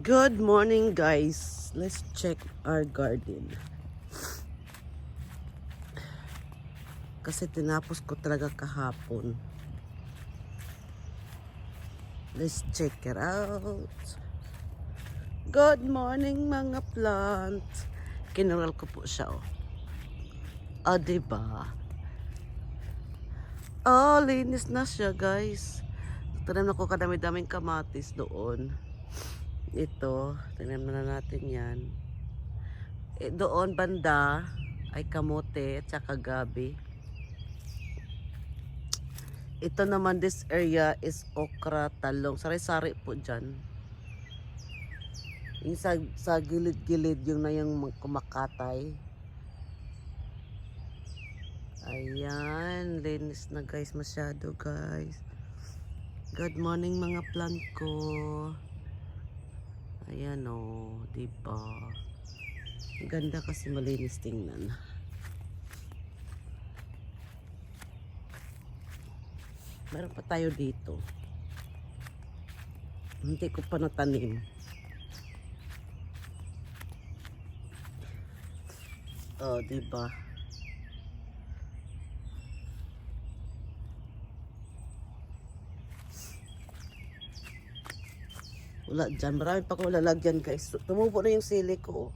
Good morning, guys. Let's check our garden. Kasi tinapos ko talaga kahapon. Let's check it out. Good morning, mga plants. Kinural ko po siya, oh. Ah, diba? Oh, linis na siya, guys. Tanim na ko kadami-daming kamatis doon. Ito, tanim na natin yan. Doon banda ay kamote at saka gabi. Ito naman, this area is okra, talong. Sari-sari po dyan. Yung sa gilid-gilid yung na yung kumakatay. Ayan, linis na guys, masyado guys. Good morning mga plant ko. Ayan o, diba? Ganda kasi malinis tingnan. Meron pa tayo dito. Hindi ko pa natanim. Oh, diba? Wala dyan. Marami pa akong lalagyan guys. Tumubo na yung sili ko.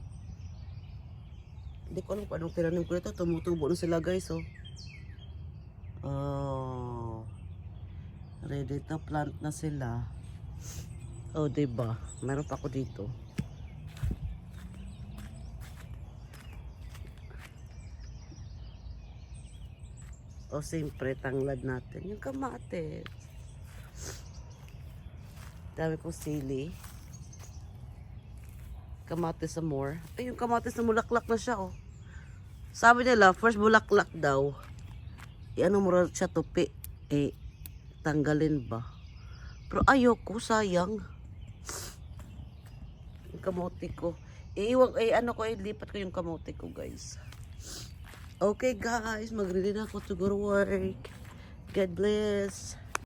Hindi ko alam kung anong tinanim ko ito. Tumutubo na sila guys. Oh. Oh. Ready to plant na sila. Oh, diba? Meron pa ako dito. O, siyempre, tanglad natin. Yung kamatis. Dami kong sili. Kamatis sa more. Ay, yung kamatis na mulaklak na siya, oh. Sabi nila, first bulaklak daw. Ano mo siya tupi. Tanggalin ba? Pero ayoko, sayang. Yung kamote ko. Lipat ko yung kamote ko, guys. Okay, guys. Magre-ready na ako to go to work. God bless.